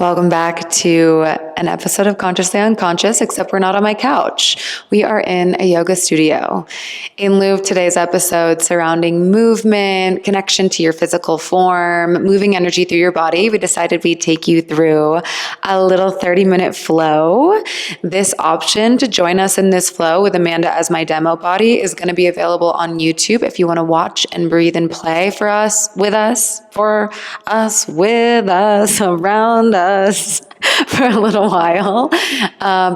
Welcome back to an episode of Consciously Unconscious, except we're not on my couch. We are in a yoga studio. In lieu of today's episode surrounding movement, connection to your physical form, moving energy through your body, we decided we'd take you through a little 30-minute flow. This option to join us in this flow with Amanda as my demo body is going to be available on YouTube if you want to watch and breathe and play for us, with us, around us for a little while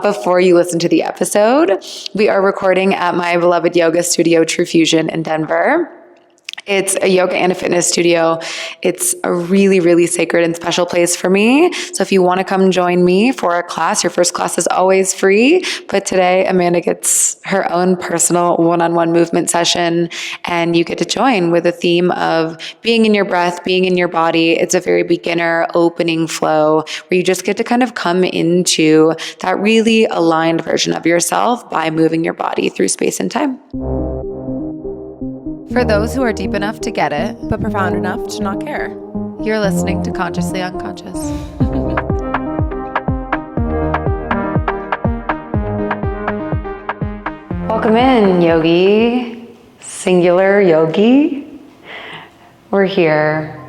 before you listen to the episode. We are recording at my beloved yoga studio, True Fusion in Denver. It's a yoga and a fitness studio. It's a really, really sacred and special place for me. So if you want to come join me for a class, your first class is always free. But today, Amanda gets her own personal one-on-one movement session, and you get to join with a theme of being in your breath, being in your body. It's a very beginner opening flow where you just get to kind of come into that really aligned version of yourself by moving your body through space and time. For those who are deep enough to get it, but profound enough to not care, you're listening to Consciously Unconscious. Welcome in, yogi. Singular yogi. We're here.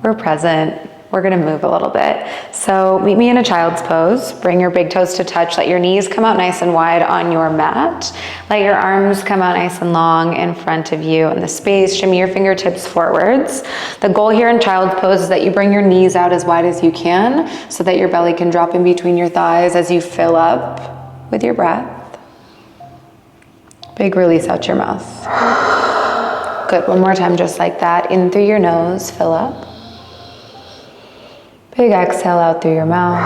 We're present. We're going to move a little bit. So meet me in a child's pose. Bring your big toes to touch. Let your knees come out nice and wide on your mat. Let your arms come out nice and long in front of you in the space. Shimmy your fingertips forwards. The goal here in child's pose is that you bring your knees out as wide as you can so that your belly can drop in between your thighs as you fill up with your breath. Big release out your mouth. Good. One more time, just like that. In through your nose, fill up. Big exhale out through your mouth.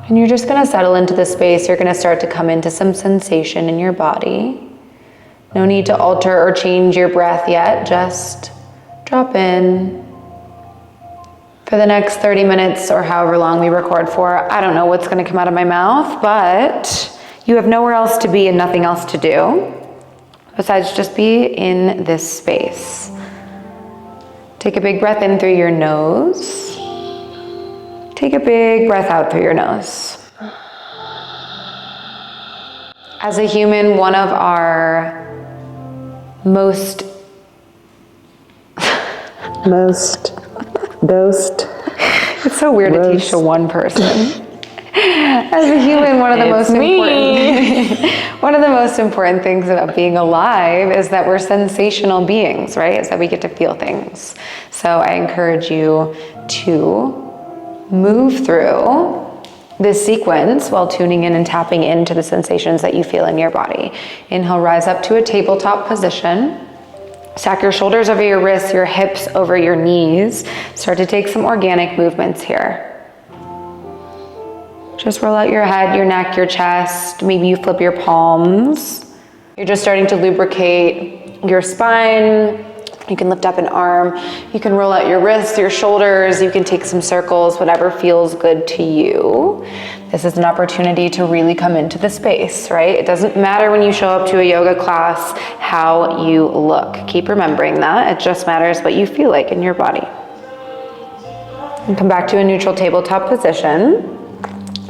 And you're just going to settle into the space. You're going to start to come into some sensation in your body. No need to alter or change your breath yet. Just drop in. For the next 30 minutes or however long we record for, I don't know what's going to come out of my mouth, but you have nowhere else to be and nothing else to do besides just be in this space. Take a big breath in through your nose. Take a big breath out through your nose. As a human, one of our most it's so weird to teach to one person. As a human, one of the most important things about being alive is that we're sensational beings, right? Is that we get to feel things. So I encourage you to move through this sequence while tuning in and tapping into the sensations that you feel in your body. Inhale, rise up to a tabletop position. Stack your shoulders over your wrists, your hips over your knees. Start to take some organic movements here. Just roll out your head, your neck, your chest. Maybe you flip your palms. You're just starting to lubricate your spine. You can lift up an arm. You can roll out your wrists, your shoulders. You can take some circles, whatever feels good to you. This is an opportunity to really come into the space, right? It doesn't matter when you show up to a yoga class how you look. Keep remembering that. It just matters what you feel like in your body. And come back to a neutral tabletop position.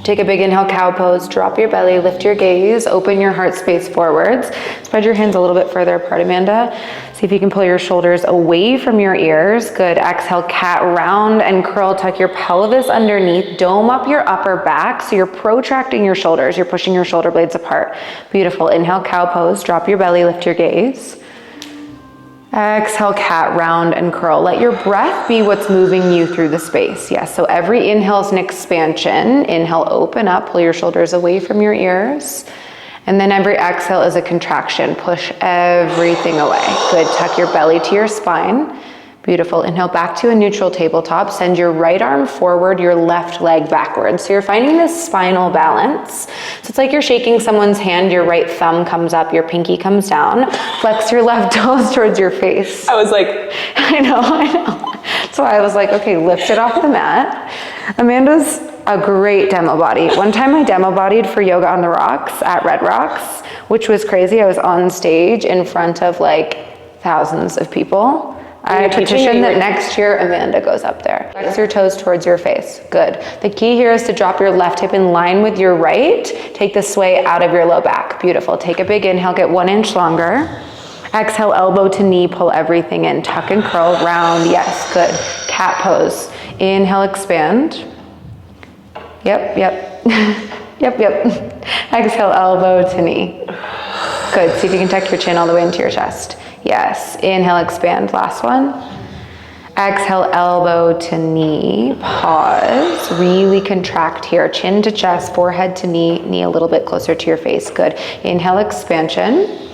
Take a big inhale, cow pose, drop your belly, lift your gaze, open your heart space forwards. Spread your hands a little bit further apart, Amanda. See if you can pull your shoulders away from your ears. Good. Exhale, cat, round and curl. Tuck your pelvis underneath. Dome up your upper back. So you're protracting your shoulders. You're pushing your shoulder blades apart. Beautiful. Inhale, cow pose, drop your belly, lift your gaze. Exhale, cat, round and curl. Let your breath be what's moving you through the space. Yes, so every inhale is an expansion. Inhale, open up, pull your shoulders away from your ears. And then every exhale is a contraction. Push everything away. Good, tuck your belly to your spine. Beautiful. Inhale, back to a neutral tabletop. Send your right arm forward, your left leg backwards. So you're finding this spinal balance. So it's like you're shaking someone's hand, your right thumb comes up, your pinky comes down. Flex your left toes towards your face. I was like, I know. So I was like, okay, lift it off the mat. Amanda's a great demo body. One time I demo bodied for Yoga on the Rocks at Red Rocks, which was crazy. I was on stage in front of like thousands of people. I petition that next year Amanda goes up there. Flex your toes towards your face. Good. The key here is to drop your left hip in line with your right. Take the sway out of your low back. Beautiful. Take a big inhale, get 1 inch longer. Exhale, elbow to knee, pull everything in. Tuck and curl, round. Yes, good. Cat pose. Inhale, expand. Yep. Yep. Exhale, elbow to knee. Good. See if you can tuck your chin all the way into your chest. Yes. Inhale, expand. Last one. Exhale, elbow to knee. Pause. Really contract here. Chin to chest, forehead to knee, knee a little bit closer to your face. Good. Inhale, expansion.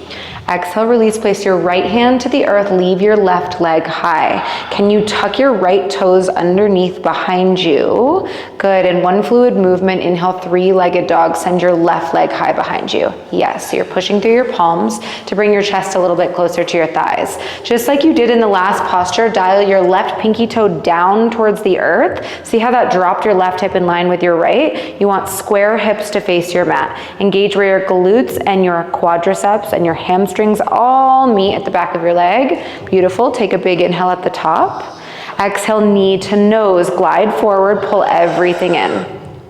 Exhale, release, place your right hand to the earth, leave your left leg high. Can you tuck your right toes underneath behind you? Good, and 1 fluid movement, inhale, 3-legged dog, send your left leg high behind you. Yes, so you're pushing through your palms to bring your chest a little bit closer to your thighs. Just like you did in the last posture, dial your left pinky toe down towards the earth. See how that dropped your left hip in line with your right? You want square hips to face your mat. Engage where your glutes and your quadriceps and your hamstrings all meet at the back of your leg. Beautiful. Take a big inhale at the top. Exhale, knee to nose. Glide forward. Pull everything in.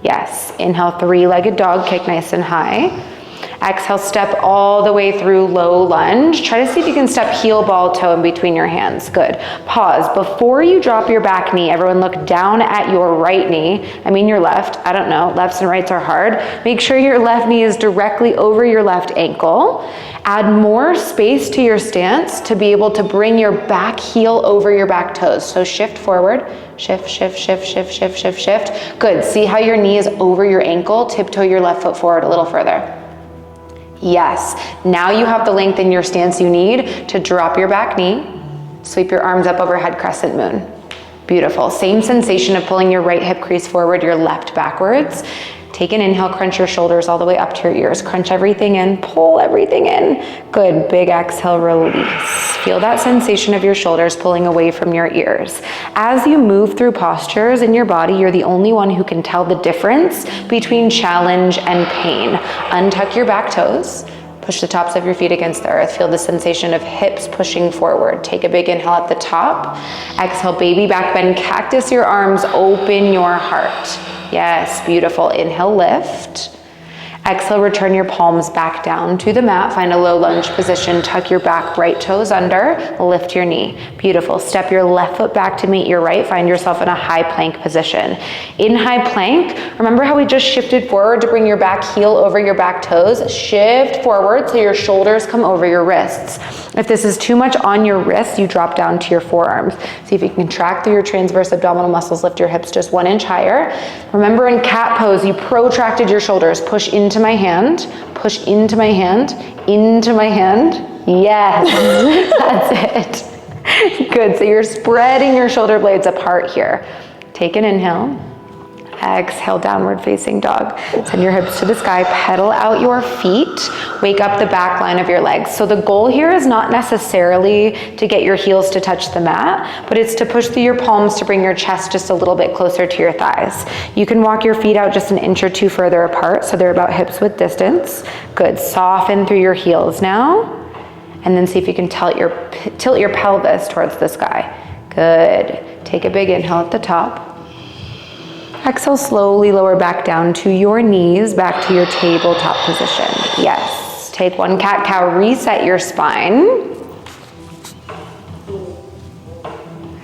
Yes. Inhale, 3-legged dog. Kick nice and high. Exhale, step all the way through low lunge. Try to see if you can step heel, ball, toe in between your hands. Good. Pause. Before you drop your back knee, everyone look down at your right knee. I mean your left. I don't know. Lefts and rights are hard. Make sure your left knee is directly over your left ankle. Add more space to your stance to be able to bring your back heel over your back toes. So shift forward. Shift. Good. See how your knee is over your ankle? Tiptoe your left foot forward a little further. Yes, now you have the length in your stance you need to drop your back knee, sweep your arms up overhead, crescent moon. Beautiful. Same sensation of pulling your right hip crease forward, your left backwards. Take an inhale, crunch your shoulders all the way up to your ears. Crunch everything in, pull everything in. Good, big exhale, release. Feel that sensation of your shoulders pulling away from your ears. As you move through postures in your body, you're the only one who can tell the difference between challenge and pain. Untuck your back toes. Push the tops of your feet against the earth. Feel the sensation of hips pushing forward. Take a big inhale at the top. Exhale, baby back bend, cactus your arms, open your heart. Yes, beautiful. Inhale, lift. Exhale, return your palms back down to the mat. Find a low lunge position. Tuck your back right toes under. Lift your knee. Beautiful. Step your left foot back to meet your right. Find yourself in a high plank position. In high plank, remember how we just shifted forward to bring your back heel over your back toes? Shift forward so your shoulders come over your wrists. If this is too much on your wrists, you drop down to your forearms. See if you can contract through your transverse abdominal muscles. Lift your hips just 1 inch higher. Remember in cat pose, you protracted your shoulders. Push into my hand, push into my hand, into my hand. Yes, that's it. Good, so you're spreading your shoulder blades apart here. Take an inhale. Exhale, downward facing dog. Send your hips to the sky, pedal out your feet, wake up the back line of your legs. So the goal here is not necessarily to get your heels to touch the mat, but it's to push through your palms to bring your chest just a little bit closer to your thighs. You can walk your feet out just 1 inch or 2 further apart, so they're about hips width distance. Good, soften through your heels now, and then see if you can tilt your pelvis towards the sky. Good, take a big inhale at the top. Exhale, slowly lower back down to your knees, back to your tabletop position. Yes. Take 1 cat-cow, reset your spine.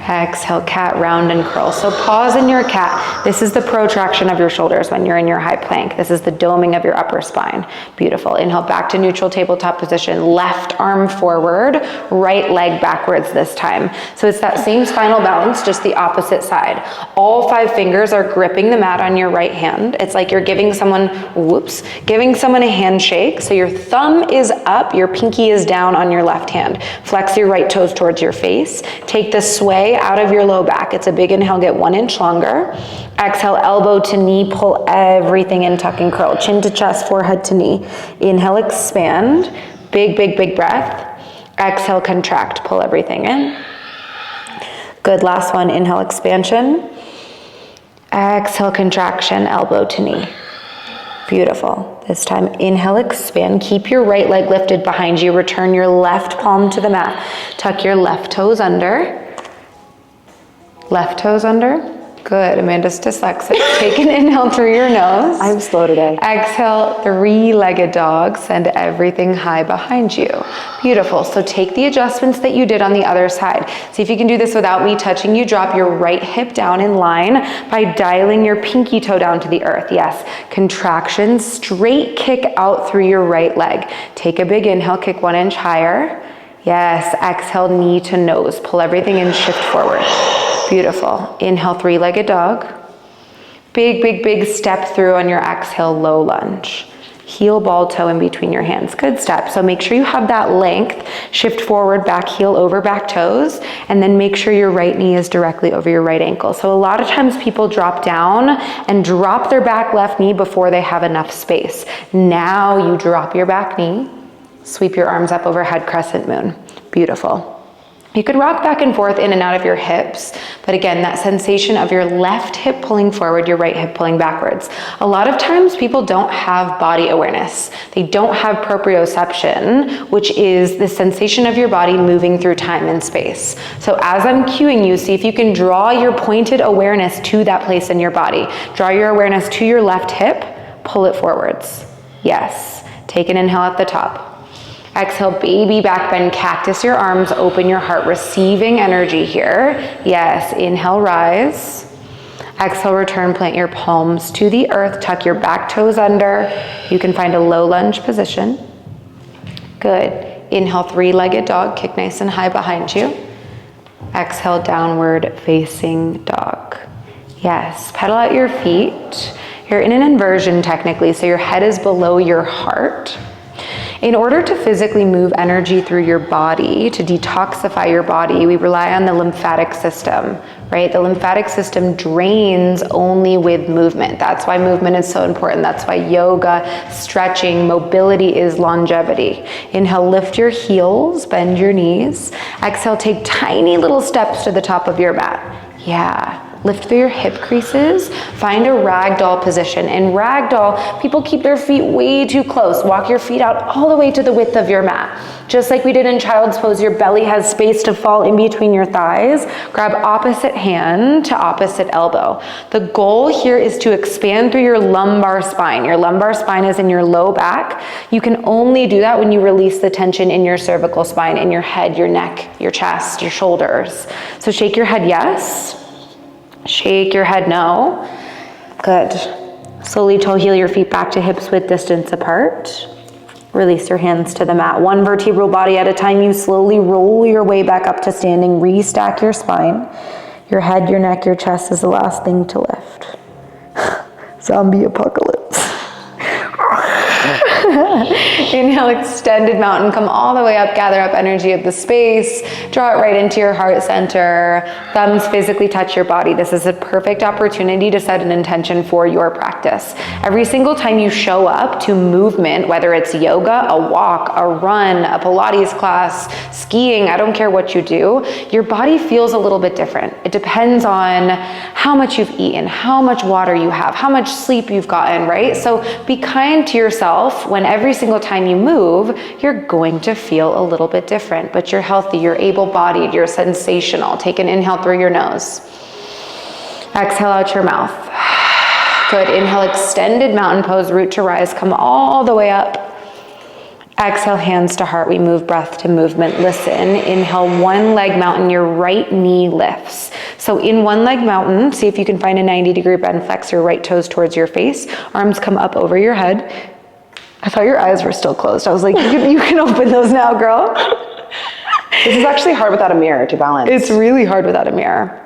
Exhale, cat, round and curl. So pause in your cat. This is the protraction of your shoulders when you're in your high plank. This is the doming of your upper spine. Beautiful. Inhale, back to neutral tabletop position. Left arm forward, right leg backwards this time. So it's that same spinal balance, just the opposite side. All 5 fingers are gripping the mat on your right hand. It's like you're giving someone, giving someone a handshake. So your thumb is up, your pinky is down on your left hand. Flex your right toes towards your face. Take the sway out of your low back. It's a big inhale, get 1 inch longer. Exhale, elbow to knee, pull everything in, tuck and curl. Chin to chest, forehead to knee. Inhale, expand. Big, big, big breath. Exhale, contract, pull everything in. Good, last one, inhale, expansion. Exhale, contraction, elbow to knee. Beautiful. This time, inhale, expand. Keep your right leg lifted behind you. Return your left palm to the mat. Tuck your left toes under. Left toes under. Good. Amanda's dyslexic. Take an inhale through your nose. I'm slow today. Exhale, three-legged dog. Send everything high behind you. Beautiful. So take the adjustments that you did on the other side. See if you can do this without me touching you. Drop your right hip down in line by dialing your pinky toe down to the earth. Yes. Contraction, straight kick out through your right leg. Take a big inhale, kick 1 inch higher. Yes. Exhale, knee to nose. Pull everything in, shift forward. Beautiful. Inhale, three-legged dog. Big, big, big step through on your exhale, low lunge. Heel, ball, toe in between your hands. Good step. So make sure you have that length. Shift forward, back heel over back toes, and then make sure your right knee is directly over your right ankle. So a lot of times people drop down and drop their back left knee before they have enough space. Now you drop your back knee, sweep your arms up overhead, crescent moon. Beautiful. You could rock back and forth in and out of your hips, but again, that sensation of your left hip pulling forward, your right hip pulling backwards. A lot of times people don't have body awareness. They don't have proprioception, which is the sensation of your body moving through time and space. So as I'm cueing you, see if you can draw your pointed awareness to that place in your body. Draw your awareness to your left hip, pull it forwards. Yes. Take an inhale at the top. Exhale, baby back bend, cactus your arms, open your heart, receiving energy here. Yes, inhale, rise. Exhale, return, plant your palms to the earth, tuck your back toes under. You can find a low lunge position. Good. Inhale, three-legged dog, kick nice and high behind you. Exhale, downward facing dog. Yes, pedal out your feet. You're in an inversion technically, so your head is below your heart. In order to physically move energy through your body, to detoxify your body, we rely on the lymphatic system, right? The lymphatic system drains only with movement. That's why movement is so important. That's why yoga, stretching, mobility is longevity. Inhale, lift your heels, bend your knees. Exhale, take tiny little steps to the top of your mat. Yeah. Lift through your hip creases, find a ragdoll position. In ragdoll, people keep their feet way too close. Walk your feet out all the way to the width of your mat. Just like we did in child's pose, your belly has space to fall in between your thighs. Grab opposite hand to opposite elbow. The goal here is to expand through your lumbar spine. Your lumbar spine is in your low back. You can only do that when you release the tension in your cervical spine, in your head, your neck, your chest, your shoulders. So shake your head yes. Shake your head no. Good. Slowly toe heel your feet back to hips width distance apart. Release your hands to the mat. One vertebral body at a time. You slowly roll your way back up to standing. Restack your spine. Your head, your neck, your chest is the last thing to lift. Zombie apocalypse. Inhale, extended mountain, come all the way up, gather up energy of the space, draw it right into your heart center, thumbs physically touch your body. This is a perfect opportunity to set an intention for your practice. Every single time you show up to movement, whether it's yoga, a walk, a run, a Pilates class, skiing, I don't care what you do, your body feels a little bit different. It depends on how much you've eaten, how much water you have, how much sleep you've gotten, right? So be kind to yourself when every single time you move, you're going to feel a little bit different, but you're healthy, you're able-bodied, you're sensational. Take an inhale through your nose. Exhale out your mouth. Good. Inhale, extended mountain pose, root to rise. Come all the way up. Exhale, hands to heart. We move breath to movement. Listen. Inhale, one leg mountain. Your right knee lifts. So in one leg mountain, see if you can find a 90-degree bend. Flex your right toes towards your face. Arms come up over your head. I thought your eyes were still closed. I was like, you can open those now, girl. This is actually hard without a mirror to balance. It's really hard without a mirror.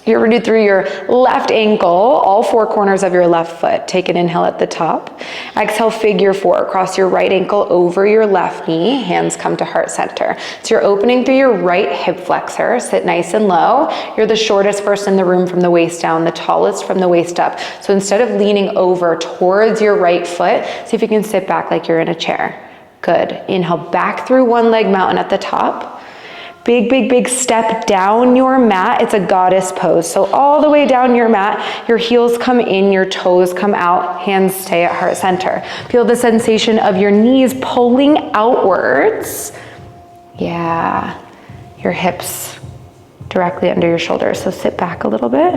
You're rooted through your left ankle, all four corners of your left foot. Take an inhale at the top. Exhale, figure four. Cross your right ankle over your left knee. Hands come to heart center. So you're opening through your right hip flexor. Sit nice and low. You're the shortest person in the room from the waist down, the tallest from the waist up. So instead of leaning over towards your right foot, see if you can sit back like you're in a chair. Good. Inhale, back through one leg mountain at the top. Big, big, big step down your mat. It's a goddess pose. So all the way down your mat, your heels come in, your toes come out, hands stay at heart center. Feel the sensation of your knees pulling outwards. Yeah, your hips directly under your shoulders. So sit back a little bit.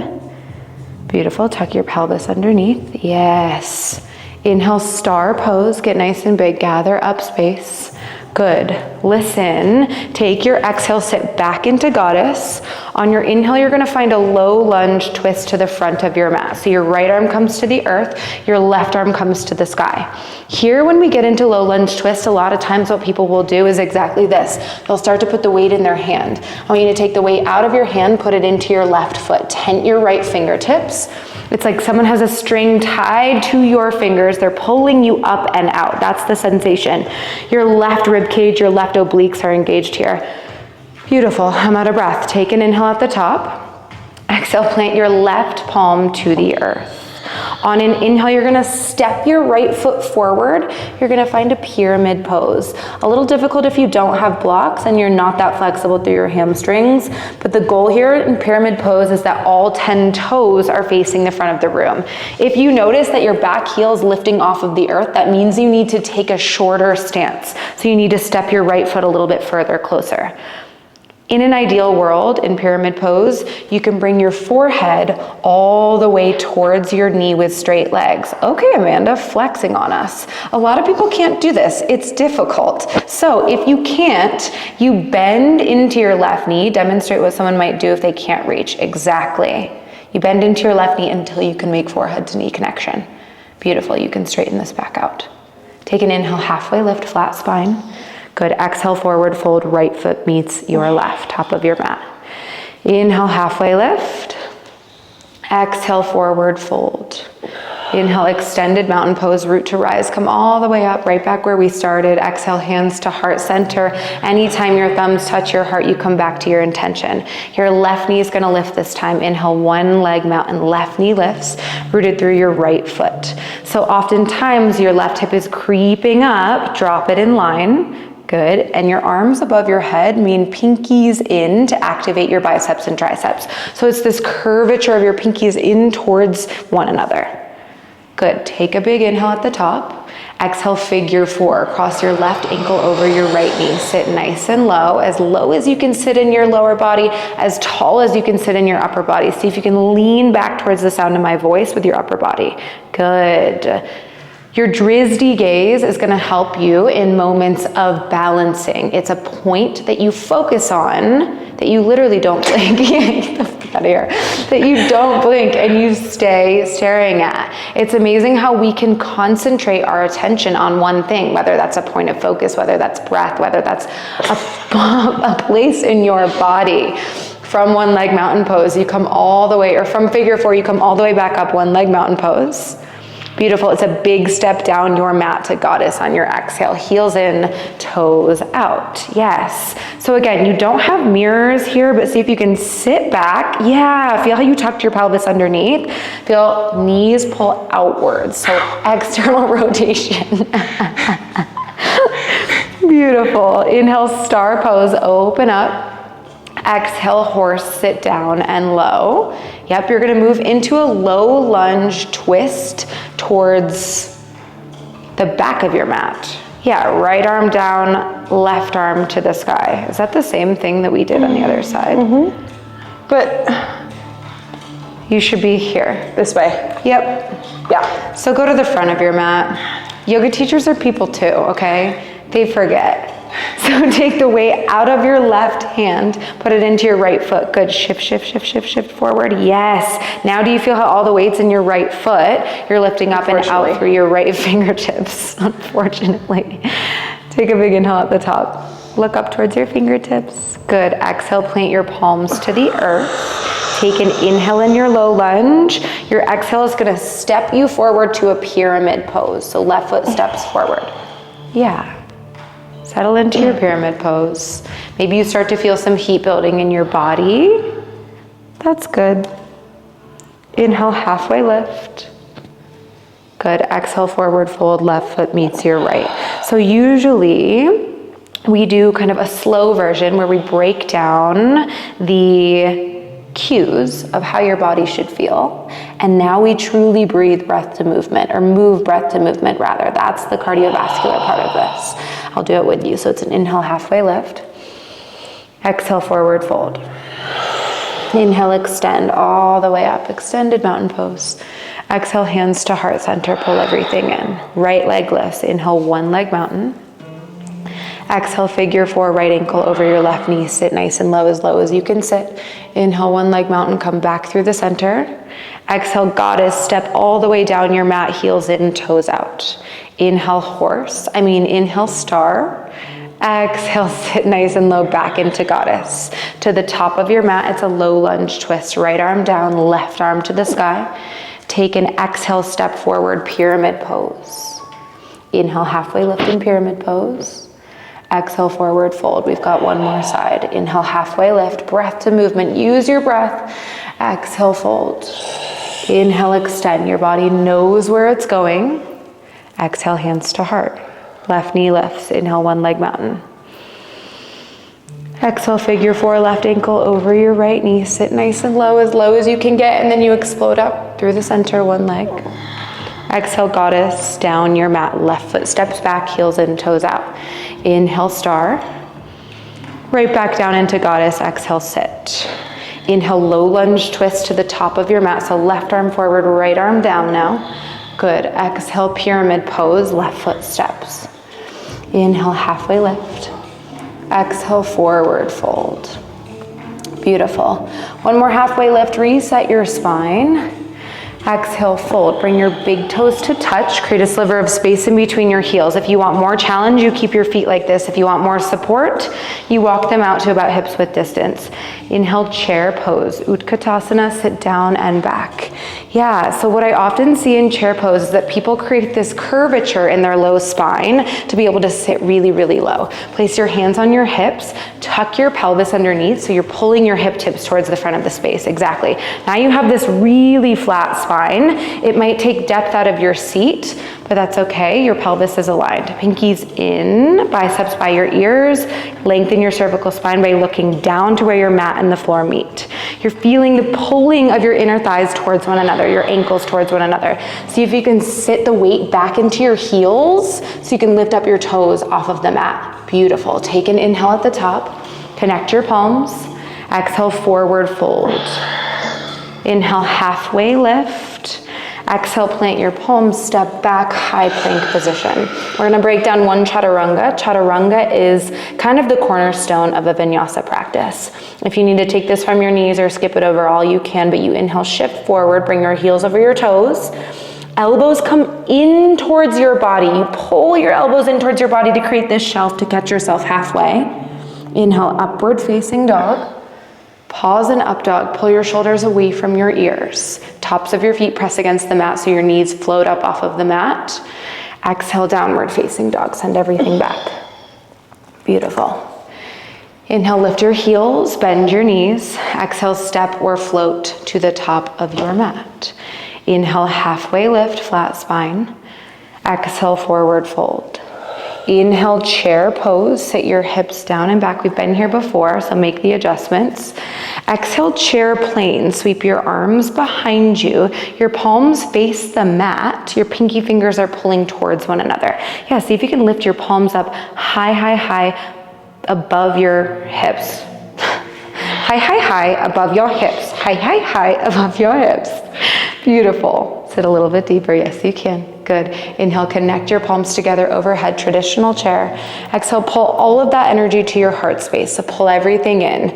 Beautiful. Tuck your pelvis underneath. Yes. Inhale, star pose. Get nice and big. Gather up space. Good. Listen. Take your exhale, sit back into goddess. On your inhale, you're going to find a low lunge twist to the front of your mat. So your right arm comes to the earth, your left arm comes to the sky. Here, when we get into low lunge twist, a lot of times what people will do is exactly this. They'll start to put the weight in their hand. I want you to take the weight out of your hand, put it into your left foot. Tent your right fingertips. It's like someone has a string tied to your fingers. They're pulling you up and out. That's the sensation. Your left rib cage, your left obliques are engaged here. Beautiful. I'm out of breath. Take an inhale at the top. Exhale, plant your left palm to the earth. On an inhale, you're gonna step your right foot forward. You're gonna find a pyramid pose. A little difficult if you don't have blocks and you're not that flexible through your hamstrings, but the goal here in pyramid pose is that all 10 toes are facing the front of the room. If you notice that your back heel is lifting off of the earth, that means you need to take a shorter stance. So you need to step your right foot a little bit further closer. In an ideal world, in pyramid pose, you can bring your forehead all the way towards your knee with straight legs. Okay, Amanda, flexing on us. A lot of people can't do this. It's difficult. So if you can't, you bend into your left knee. Demonstrate what someone might do if they can't reach. Exactly. You bend into your left knee until you can make forehead to knee connection. Beautiful. You can straighten this back out. Take an inhale, halfway lift, flat spine. Good. Exhale, forward fold, right foot meets your left, top of your mat. Inhale, halfway lift. Exhale, forward fold. Inhale, extended mountain pose, root to rise. Come all the way up, right back where we started. Exhale, hands to heart center. Anytime your thumbs touch your heart, you come back to your intention. Your left knee is gonna lift this time. Inhale, one leg mountain, left knee lifts, rooted through your right foot. So oftentimes your left hip is creeping up, drop it in line. Good, and your arms above your head mean pinkies in to activate your biceps and triceps. So it's this curvature of your pinkies in towards one another. Good, take a big inhale at the top. Exhale, figure four. Cross your left ankle over your right knee. Sit nice and low as you can sit in your lower body, as tall as you can sit in your upper body. See if you can lean back towards the sound of my voice with your upper body. Good. Your drizzy gaze is going to help you in moments of balancing. It's a point that you focus on, that you literally don't blink. Get the fuck out of here. That you don't blink and you stay staring at. It's amazing how we can concentrate our attention on one thing, whether that's a point of focus, whether that's breath, whether that's a place in your body. From one leg mountain pose, you come all the way, or from figure four, you come all the way back up, one leg mountain pose. Beautiful. It's a big step down your mat to goddess on your exhale. Heels in, toes out. Yes. So again, you don't have mirrors here, but see if you can sit back. Yeah. Feel how you tucked your pelvis underneath. Feel knees pull outwards. So external rotation. Beautiful. Inhale, star pose, open up. Exhale, horse, sit down and low. Yep, you're gonna move into a low lunge twist towards the back of your mat. Yeah, right arm down, left arm to the sky. Is that the same thing that we did on the other side? Mm-hmm. But you should be here. This way. Yep. Yeah. So go to the front of your mat. Yoga teachers are people too, okay? They forget. So take the weight out of your left hand, put it into your right foot. Good, shift, shift, shift, shift, shift forward. Yes. Now do you feel how all the weight's in your right foot? You're lifting up and out through your right fingertips, unfortunately. Take a big inhale at the top. Look up towards your fingertips. Good, exhale, plant your palms to the earth. Take an inhale in your low lunge. Your exhale is gonna step you forward to a pyramid pose. So left foot steps forward. Yeah. Settle into your pyramid pose. Maybe you start to feel some heat building in your body. That's good. Inhale, halfway lift. Good. Exhale, forward fold, left foot meets your right. So usually we do kind of a slow version where we break down the cues of how your body should feel. And now we truly breathe breath to movement, or move breath to movement rather. That's the cardiovascular part of this. I'll do it with you. So it's an inhale, halfway lift. Exhale, forward fold. Inhale, extend all the way up. Extended mountain pose. Exhale, hands to heart center. Pull everything in. Right leg lifts. Inhale, one leg mountain. Exhale, figure four, right ankle over your left knee. Sit nice and low as you can sit. Inhale, one leg mountain, come back through the center. Exhale, goddess, step all the way down your mat, heels in, toes out. Inhale, inhale, star. Exhale, sit nice and low back into goddess. To the top of your mat, it's a low lunge twist. Right arm down, left arm to the sky. Take an exhale, step forward, pyramid pose. Inhale, halfway lift in pyramid pose. Exhale, forward fold. We've got one more side. Inhale, halfway lift, breath to movement. Use your breath. Exhale, fold. Inhale, extend. Your body knows where it's going. Exhale, hands to heart. Left knee lifts. Inhale, one leg mountain. Exhale, figure four, left ankle over your right knee. Sit nice and low as you can get, and then you explode up through the center, one leg. Exhale, goddess, down your mat. Left foot steps back, heels in, toes out. Inhale, star. Right back down into goddess. Exhale, sit. Inhale, low lunge twist to the top of your mat. So left arm forward, right arm down now. Good. Exhale, pyramid pose, left foot steps. Inhale, halfway lift. Exhale, forward fold. Beautiful. One more halfway lift, reset your spine. Exhale, fold. Bring your big toes to touch. Create a sliver of space in between your heels. If you want more challenge, you keep your feet like this. If you want more support, you walk them out to about hips width distance. Inhale, chair pose. Utkatasana, sit down and back. Yeah, so what I often see in chair pose is that people create this curvature in their low spine to be able to sit really, really low. Place your hands on your hips, tuck your pelvis underneath, so you're pulling your hip tips towards the front of the space. Exactly. Now you have this really flat spine. It might take depth out of your seat, but that's okay. Your pelvis is aligned. Pinkies in, biceps by your ears. Lengthen your cervical spine by looking down to where your mat and the floor meet. You're feeling the pulling of your inner thighs towards one another, your ankles towards one another. See if you can sit the weight back into your heels so you can lift up your toes off of the mat. Beautiful. Take an inhale at the top. Connect your palms. Exhale, forward fold. Inhale, halfway lift. Exhale, plant your palms, step back, high plank position. We're gonna break down one chaturanga. Chaturanga is kind of the cornerstone of a vinyasa practice. If you need to take this from your knees or skip it overall, you can, but you inhale, shift forward, bring your heels over your toes. Elbows come in towards your body. You pull your elbows in towards your body to create this shelf to catch yourself halfway. Inhale, upward facing dog. Pause and up dog. Pull your shoulders away from your ears. Tops of your feet press against the mat so your knees float up off of the mat. Exhale, downward facing dog. Send everything back. Beautiful. Inhale, lift your heels, bend your knees. Exhale, step or float to the top of your mat. Inhale, halfway lift, flat spine. Exhale, forward fold. Inhale, chair pose. Sit your hips down and back. We've been here before, so make the adjustments. Exhale, chair plane. Sweep your arms behind you. Your palms face the mat. Your pinky fingers are pulling towards one another. Yeah, see if you can lift your palms up high, high, high above your hips. High, high, high above your hips. High, high, high above your hips. Beautiful. Sit a little bit deeper. Yes, you can. Good. Inhale, connect your palms together overhead, traditional chair. Exhale, pull all of that energy to your heart space. So pull everything in.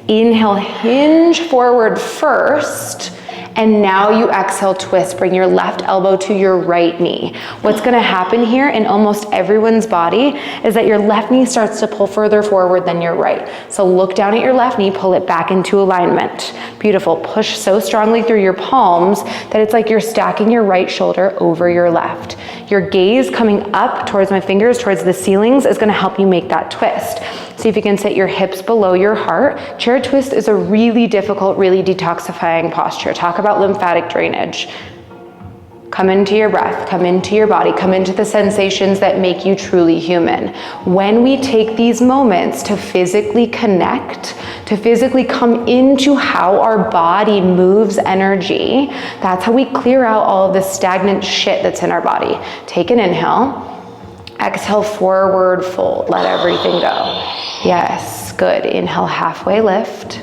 Inhale, hinge forward first. And now you exhale, twist. Bring your left elbow to your right knee. What's gonna happen here in almost everyone's body is that your left knee starts to pull further forward than your right. So look down at your left knee, pull it back into alignment. Beautiful. Push so strongly through your palms that it's like you're stacking your right shoulder over your left. Your gaze coming up towards my fingers, towards the ceilings, is gonna help you make that twist. See if you can sit your hips below your heart. Chair twist is a really difficult, really detoxifying posture. Talk about lymphatic drainage. Come into your breath, come into your body, come into the sensations that make you truly human. When we take these moments to physically connect, to physically come into how our body moves energy, that's how we clear out all of the stagnant shit that's in our body. Take an inhale. Exhale, forward fold. Let everything go. Yes, good. Inhale, halfway lift.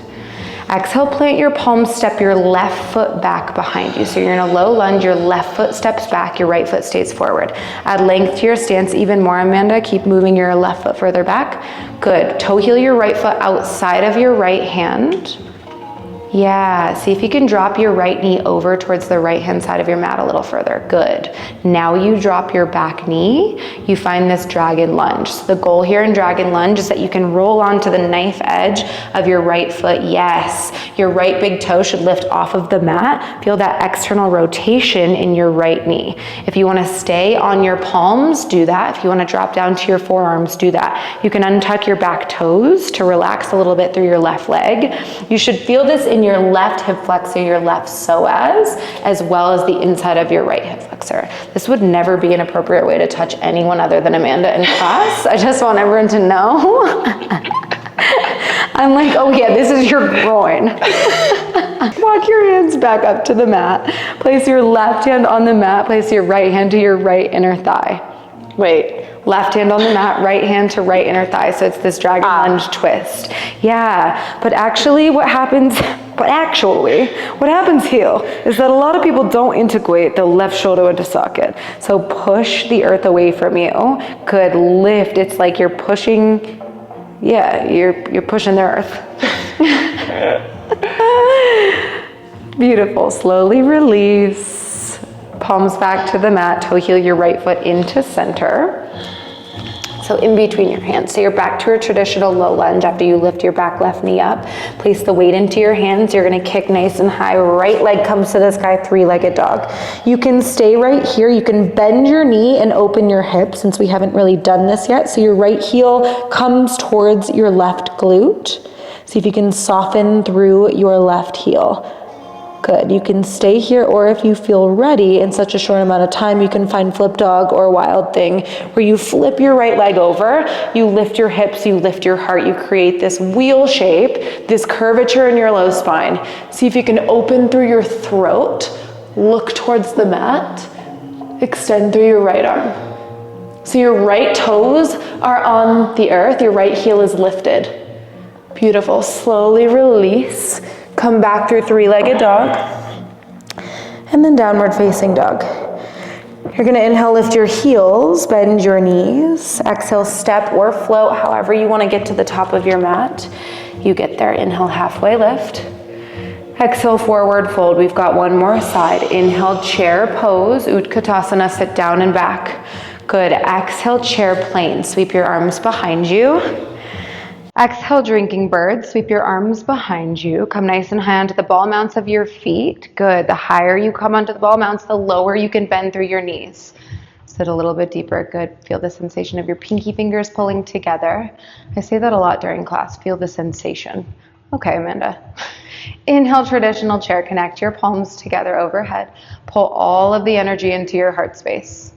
Exhale, plant your palms, step your left foot back behind you. So you're in a low lunge, your left foot steps back, your right foot stays forward. Add length to your stance even more, Amanda. Keep moving your left foot further back. Good. Toe heel your right foot outside of your right hand. Yeah, see if you can drop your right knee over towards the right hand side of your mat a little further. Good. Now you drop your back knee, you find this dragon lunge. So the goal here in dragon lunge is that you can roll onto the knife edge of your right foot. Yes, your right big toe should lift off of the mat. Feel that external rotation in your right knee. If you want to stay on your palms, do that. If you want to drop down to your forearms, do that. You can untuck your back toes to relax a little bit through your left leg. You should feel this in your left hip flexor, your left psoas, as well as the inside of your right hip flexor. This would never be an appropriate way to touch anyone other than Amanda in class. I just want everyone to know. I'm like, oh yeah, this is your groin. Walk your hands back up to the mat. Place your left hand on the mat. Place your right hand to your right inner thigh. Wait. Left hand on the mat, right hand to right inner thigh. So it's this dragon lunge twist. Yeah, but actually what happens here is that a lot of people don't integrate the left shoulder into socket. So push the earth away from you. Good, lift. It's like you're pushing, yeah, you're pushing the earth. Beautiful, slowly release. Palms back to the mat, toe heel your right foot into center. So in between your hands. So you're back to a traditional low lunge after you lift your back left knee up. Place the weight into your hands. You're gonna kick nice and high. Right leg comes to the sky, three-legged dog. You can stay right here. You can bend your knee and open your hip since we haven't really done this yet. So your right heel comes towards your left glute. See if you can soften through your left heel. Good, you can stay here, or if you feel ready in such a short amount of time, you can find flip dog or wild thing, where you flip your right leg over, you lift your hips, you lift your heart, you create this wheel shape, this curvature in your low spine. See if you can open through your throat, look towards the mat, extend through your right arm. So your right toes are on the earth, your right heel is lifted. Beautiful, slowly release. Come back through three-legged dog, and then downward facing dog. You're gonna inhale, lift your heels, bend your knees. Exhale, step or float, however you wanna get to the top of your mat. You get there, inhale, halfway lift. Exhale, forward fold. We've got one more side. Inhale, chair pose, Utkatasana, sit down and back. Good, exhale, chair plane. Sweep your arms behind you. Exhale, drinking bird, sweep your arms behind you. Come nice and high onto the ball mounts of your feet. Good, the higher you come onto the ball mounts, the lower you can bend through your knees. Sit a little bit deeper, good. Feel the sensation of your pinky fingers pulling together. I say that a lot during class, feel the sensation. Okay, Amanda. Inhale, traditional chair, connect your palms together overhead. Pull all of the energy into your heart space.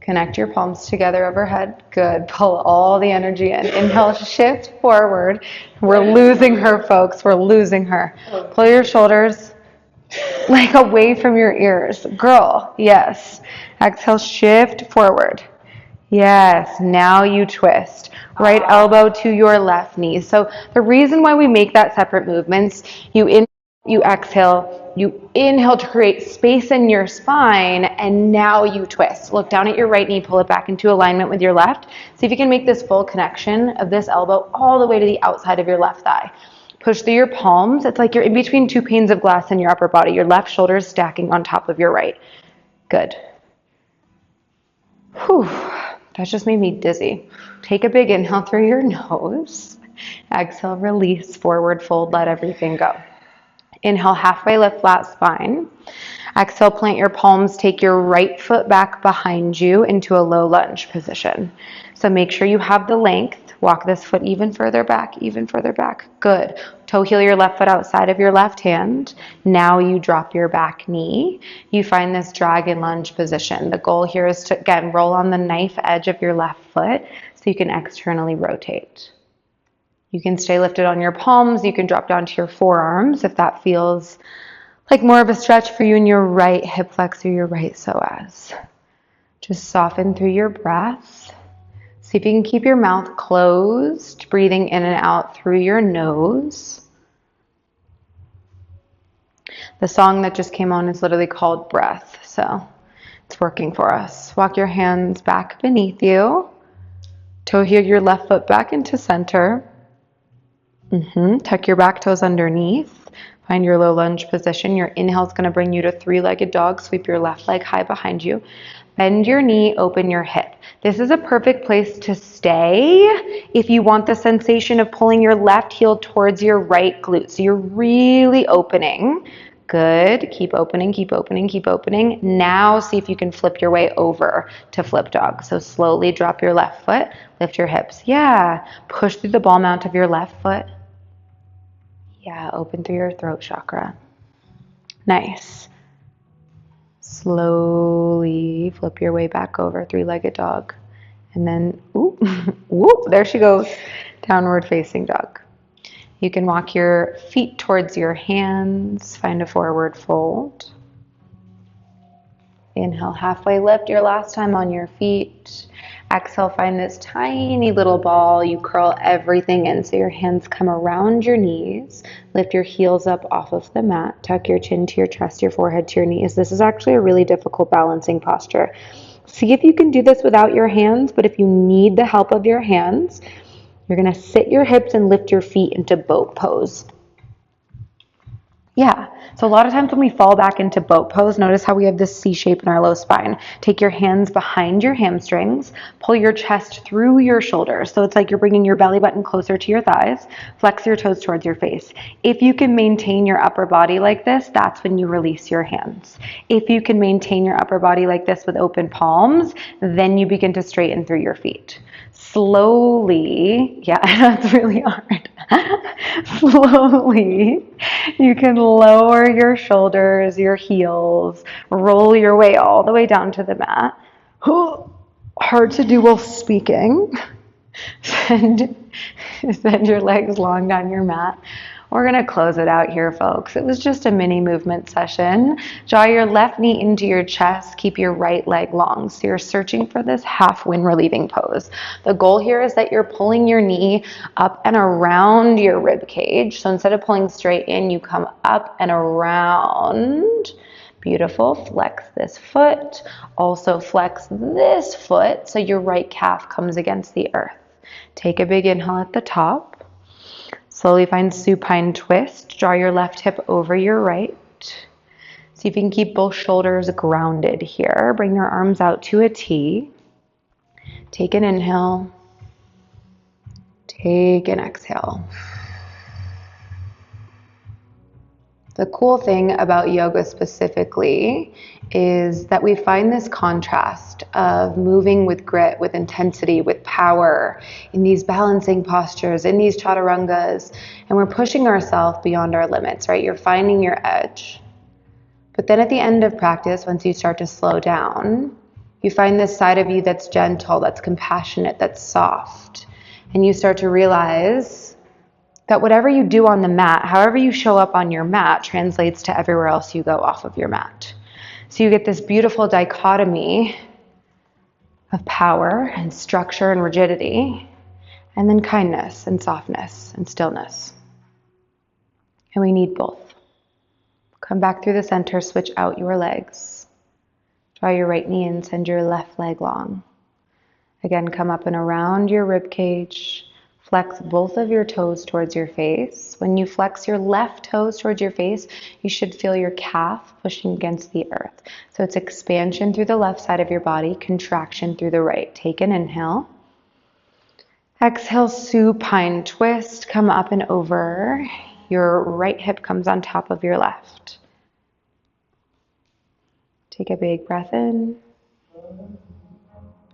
Connect your palms together overhead. Good. Pull all the energy in. Inhale, shift forward. We're losing her, folks. We're losing her. Pull your shoulders like away from your ears. Girl, yes. Exhale, shift forward. Yes, now you twist. Right elbow to your left knee. So the reason why we make that separate movements, you exhale, you inhale to create space in your spine, and now you twist. Look down at your right knee, pull it back into alignment with your left. See if you can make this full connection of this elbow all the way to the outside of your left thigh. Push through your palms. It's like you're in between two panes of glass in your upper body. Your left shoulder is stacking on top of your right. Good. Whew, that just made me dizzy. Take a big inhale through your nose. Exhale, release, forward fold, let everything go. Inhale, halfway lift, flat spine. Exhale, plant your palms, take your right foot back behind you into a low lunge position. So make sure you have the length. Walk this foot even further back, even further back. Good. Toe heel your left foot outside of your left hand. Now you drop your back knee. You find this dragon lunge position. The goal here is to, again, roll on the knife edge of your left foot so you can externally rotate. You can stay lifted on your palms. You can drop down to your forearms if that feels like more of a stretch for you in your right hip flexor, your right psoas. Just soften through your breath. See if you can keep your mouth closed, breathing in and out through your nose. The song that just came on is literally called Breath, so it's working for us. Walk your hands back beneath you. Toe heel your left foot back into center. Tuck your back toes underneath. Find your low lunge position. Your inhale is going to bring you to three-legged dog. Sweep your left leg high behind you. Bend your knee, open your hip. This is a perfect place to stay if you want the sensation of pulling your left heel towards your right glute. So you're really opening. Good. Keep opening, keep opening, keep opening. Now see if you can flip your way over to flip dog. So slowly drop your left foot, lift your hips. Yeah. Push through the ball mount of your left foot. Yeah, open through your throat chakra. Nice. Slowly flip your way back over, three-legged dog. And then, there she goes, downward facing dog. You can walk your feet towards your hands, find a forward fold. Inhale, halfway lift your last time on your feet. Exhale, find this tiny little ball. You curl everything in so your hands come around your knees. Lift your heels up off of the mat. Tuck your chin to your chest, your forehead to your knees. This is actually a really difficult balancing posture. See if you can do this without your hands, but if you need the help of your hands, you're going to sit your hips and lift your feet into boat pose. Yeah, so a lot of times when we fall back into boat pose, notice how we have this C shape in our low spine. Take your hands behind your hamstrings, pull your chest through your shoulders. So it's like you're bringing your belly button closer to your thighs, flex your toes towards your face. If you can maintain your upper body like this, that's when you release your hands. If you can maintain your upper body like this with open palms, then you begin to straighten through your feet. Slowly, yeah, I know it's really hard. Slowly, you can lower your shoulders, your heels, roll your way all the way down to the mat. Hard to do while speaking. Send your legs long down your mat. We're going to close it out here, folks. It was just a mini movement session. Draw your left knee into your chest. Keep your right leg long. So you're searching for this half wind relieving pose. The goal here is that you're pulling your knee up and around your rib cage. So instead of pulling straight in, you come up and around. Beautiful. Flex this foot. Also flex this foot so your right calf comes against the earth. Take a big inhale at the top. Slowly find supine twist. Draw your left hip over your right. See if you can keep both shoulders grounded here. Bring your arms out to a T. Take an inhale. Take an exhale. The cool thing about yoga specifically is that we find this contrast of moving with grit, with intensity, with power in these balancing postures, in these chaturangas, and we're pushing ourselves beyond our limits, right? You're finding your edge. But then at the end of practice, once you start to slow down, you find this side of you that's gentle, that's compassionate, that's soft, and you start to realize that whatever you do on the mat, however you show up on your mat, translates to everywhere else you go off of your mat. So you get this beautiful dichotomy of power and structure and rigidity, and then kindness and softness and stillness. And we need both. Come back through the center, switch out your legs. Draw your right knee and send your left leg long. Again, come up and around your rib cage. Flex both of your toes towards your face. When you flex your left toes towards your face, you should feel your calf pushing against the earth. So it's expansion through the left side of your body, contraction through the right. Take an inhale. Exhale, supine twist. Come up and over. Your right hip comes on top of your left. Take a big breath in.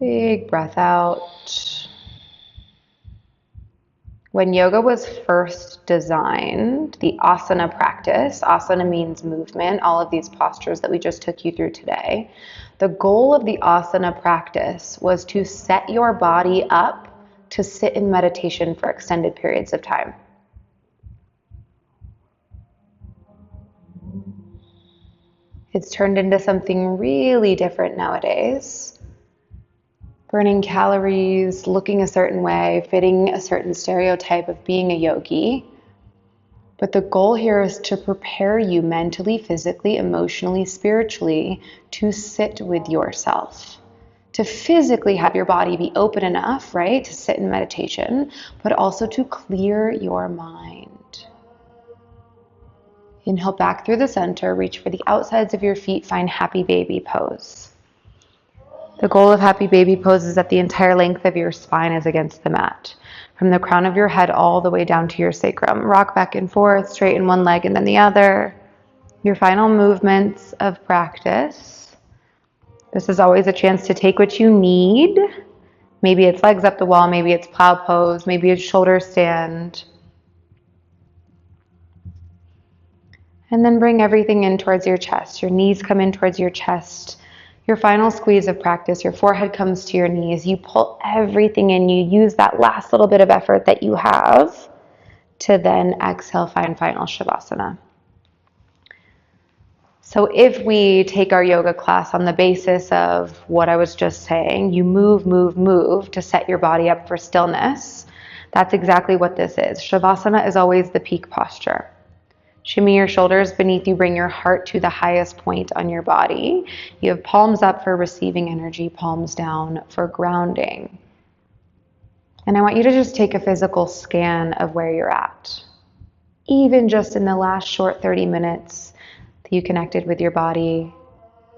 Big breath out. When yoga was first designed, the asana practice, asana means movement, all of these postures that we just took you through today, the goal of the asana practice was to set your body up to sit in meditation for extended periods of time. It's turned into something really different nowadays. Burning calories, looking a certain way, fitting a certain stereotype of being a yogi. But the goal here is to prepare you mentally, physically, emotionally, spiritually to sit with yourself, to physically have your body be open enough, right, to sit in meditation, but also to clear your mind. Inhale back through the center, reach for the outsides of your feet, find happy baby pose. The goal of happy baby pose is that the entire length of your spine is against the mat. From the crown of your head all the way down to your sacrum. Rock back and forth, straighten one leg and then the other. Your final movements of practice. This is always a chance to take what you need. Maybe it's legs up the wall, maybe it's plow pose, maybe it's shoulder stand. And then bring everything in towards your chest. Your knees come in towards your chest. Your final squeeze of practice, your forehead comes to your knees. You pull everything in. You use that last little bit of effort that you have to then exhale, find final Shavasana. So if we take our yoga class on the basis of what I was just saying, you move, move, move to set your body up for stillness. That's exactly what this is. Shavasana is always the peak posture. Shimmy your shoulders beneath you, bring your heart to the highest point on your body. You have palms up for receiving energy, palms down for grounding. And I want you to just take a physical scan of where you're at. Even just in the last short 30 minutes that you connected with your body,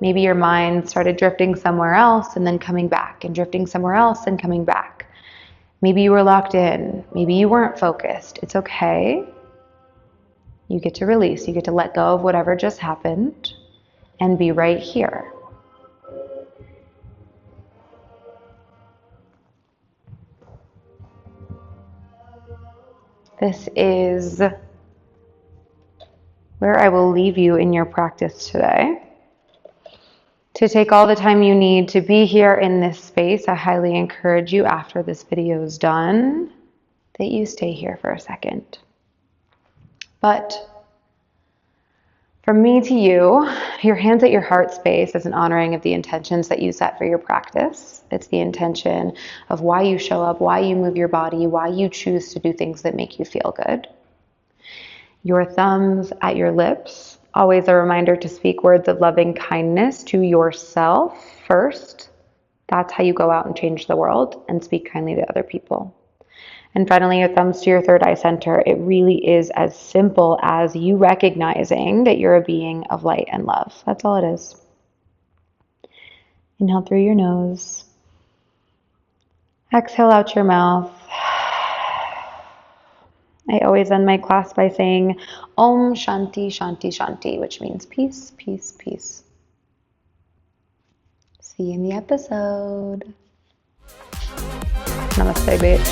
maybe your mind started drifting somewhere else and then coming back, and drifting somewhere else and coming back. Maybe you were locked in, maybe you weren't focused. It's okay. You get to release, you get to let go of whatever just happened and be right here. This is where I will leave you in your practice today. To take all the time you need to be here in this space, I highly encourage you after this video is done that you stay here for a second. But from me to you, your hands at your heart space is an honoring of the intentions that you set for your practice. It's the intention of why you show up, why you move your body, why you choose to do things that make you feel good. Your thumbs at your lips, always a reminder to speak words of loving kindness to yourself first. That's how you go out and change the world and speak kindly to other people. And finally, your thumbs to your third eye center. It really is as simple as you recognizing that you're a being of light and love. That's all it is. Inhale through your nose. Exhale out your mouth. I always end my class by saying Om Shanti Shanti Shanti, which means peace, peace, peace. See you in the episode. Namaste, bitch.